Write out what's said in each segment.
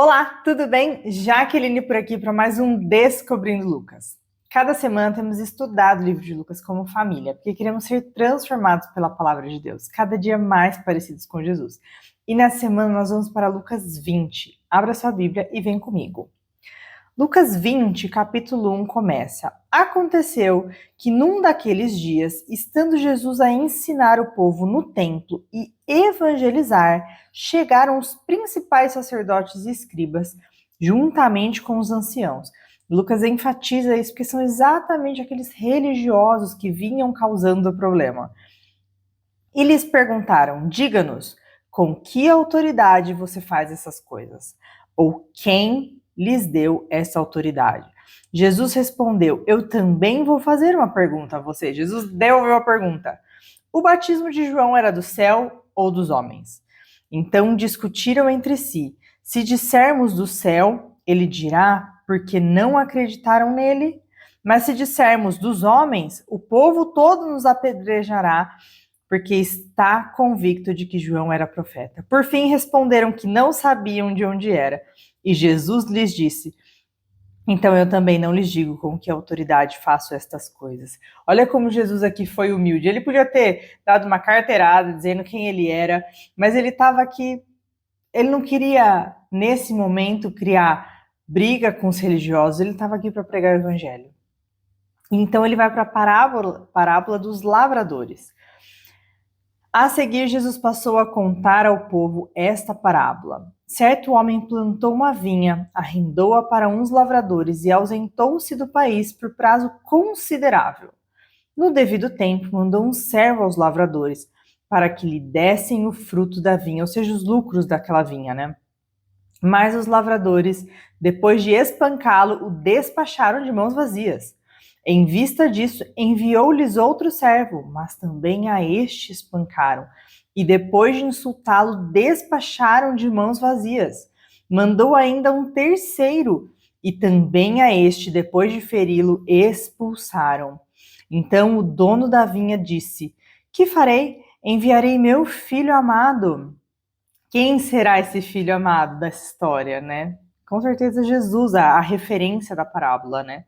Olá, tudo bem? Jaqueline por aqui para mais um Descobrindo Lucas. Cada semana temos estudado o livro de Lucas como família, porque queremos ser transformados pela palavra de Deus, cada dia mais parecidos com Jesus. E nessa semana nós vamos para Lucas 20. Abra sua Bíblia e vem comigo. Lucas 20, capítulo 1 começa. Aconteceu que num daqueles dias, estando Jesus a ensinar o povo no templo e evangelizar, chegaram os principais sacerdotes e escribas, juntamente com os anciãos. Lucas enfatiza isso porque são exatamente aqueles religiosos que vinham causando o problema. E lhes perguntaram: diga-nos, com que autoridade você faz essas coisas? Ou quem lhes deu essa autoridade? Jesus respondeu: eu também vou fazer uma pergunta a você. Jesus devolveu a pergunta: o batismo de João era do céu ou dos homens? Então discutiram entre si. Se dissermos do céu, ele dirá, porque não acreditaram nele. Mas se dissermos dos homens, o povo todo nos apedrejará, porque está convicto de que João era profeta. Por fim, responderam que não sabiam de onde era. E Jesus lhes disse: então eu também não lhes digo com que autoridade faço estas coisas. Olha como Jesus aqui foi humilde. Ele podia ter dado uma carteirada dizendo quem ele era, mas ele estava aqui, ele não queria, nesse momento, criar briga com os religiosos, ele estava aqui para pregar o evangelho. Então ele vai para a parábola dos lavradores. A seguir, Jesus passou a contar ao povo esta parábola. Certo homem plantou uma vinha, arrendou-a para uns lavradores e ausentou-se do país por prazo considerável. No devido tempo, mandou um servo aos lavradores para que lhe dessem o fruto da vinha, ou seja, os lucros daquela vinha, né? Mas os lavradores, depois de espancá-lo, o despacharam de mãos vazias. Em vista disso, enviou-lhes outro servo, mas também a este espancaram. E depois de insultá-lo, despacharam de mãos vazias. Mandou ainda um terceiro, e também a este, depois de feri-lo, expulsaram. Então o dono da vinha disse: que farei? Enviarei meu filho amado. Quem será esse filho amado dessa história, né? Com certeza Jesus, a referência da parábola, né?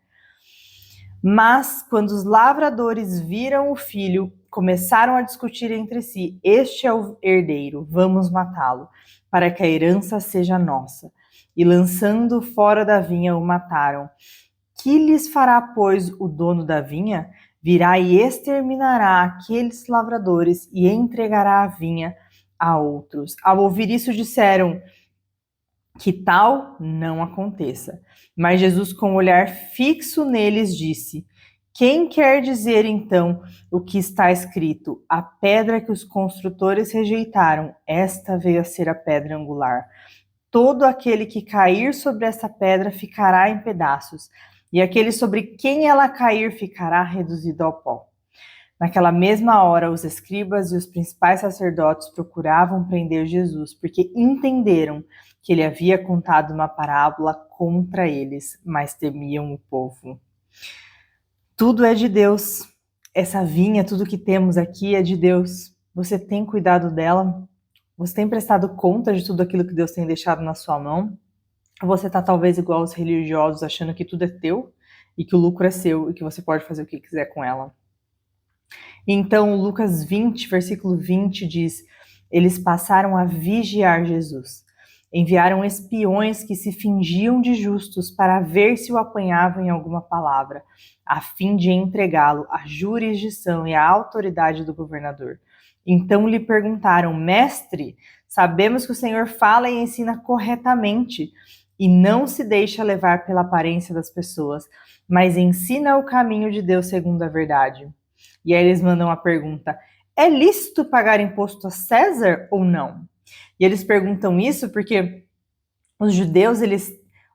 Mas, quando os lavradores viram o filho, começaram a discutir entre si: este é o herdeiro, vamos matá-lo, para que a herança seja nossa. E lançando fora da vinha, o mataram. Que lhes fará, pois, o dono da vinha? Virá e exterminará aqueles lavradores e entregará a vinha a outros. Ao ouvir isso, disseram: que tal não aconteça. Mas Jesus, com um olhar fixo neles, disse: quem quer dizer então o que está escrito? A pedra que os construtores rejeitaram, esta veio a ser a pedra angular. Todo aquele que cair sobre essa pedra ficará em pedaços, e aquele sobre quem ela cair ficará reduzido ao pó. Naquela mesma hora, os escribas e os principais sacerdotes procuravam prender Jesus, porque entenderam que ele havia contado uma parábola contra eles, mas temiam o povo. Tudo é de Deus. Essa vinha, tudo que temos aqui é de Deus. Você tem cuidado dela? Você tem prestado conta de tudo aquilo que Deus tem deixado na sua mão? Ou você está talvez igual aos religiosos, achando que tudo é teu e que o lucro é seu e que você pode fazer o que quiser com ela? Então, Lucas 20, versículo 20 diz: eles passaram a vigiar Jesus. Enviaram espiões que se fingiam de justos para ver se o apanhavam em alguma palavra, a fim de entregá-lo à jurisdição e à autoridade do governador. Então lhe perguntaram: mestre, sabemos que o Senhor fala e ensina corretamente e não se deixa levar pela aparência das pessoas, mas ensina o caminho de Deus segundo a verdade. E aí eles mandam a pergunta: é lícito pagar imposto a César ou não? E eles perguntam isso porque os judeus,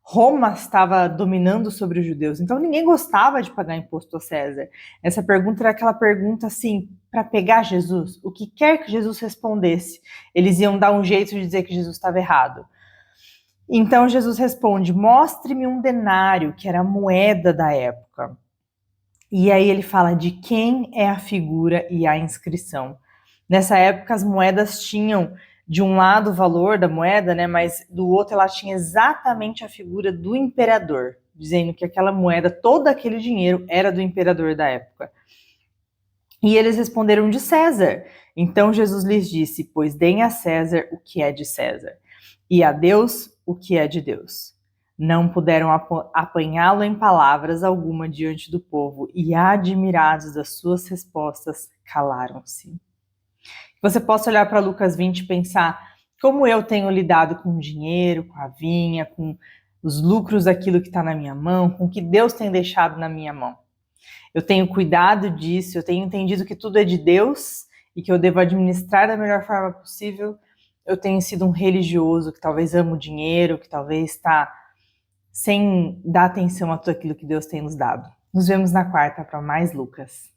Roma estava dominando sobre os judeus, então ninguém gostava de pagar imposto a César. Essa pergunta era aquela pergunta assim, para pegar Jesus, o que quer que Jesus respondesse, eles iam dar um jeito de dizer que Jesus estava errado. Então Jesus responde: mostre-me um denário, que era a moeda da época. E aí ele fala de quem é a figura e a inscrição. Nessa época, as moedas tinham de um lado o valor da moeda, né, mas do outro ela tinha exatamente a figura do imperador, dizendo que aquela moeda, todo aquele dinheiro era do imperador da época. E eles responderam de César. Então Jesus lhes disse: pois deem a César o que é de César, e a Deus o que é de Deus. Não puderam apanhá-lo em palavras alguma diante do povo, e admirados das suas respostas, calaram-se. Você possa olhar para Lucas 20 e pensar: como eu tenho lidado com o dinheiro, com a vinha, com os lucros daquilo que está na minha mão, com o que Deus tem deixado na minha mão. Eu tenho cuidado disso, eu tenho entendido que tudo é de Deus e que eu devo administrar da melhor forma possível. Eu tenho sido um religioso que talvez ama o dinheiro, que talvez está sem dar atenção a tudo aquilo que Deus tem nos dado. Nos vemos na quarta para mais Lucas.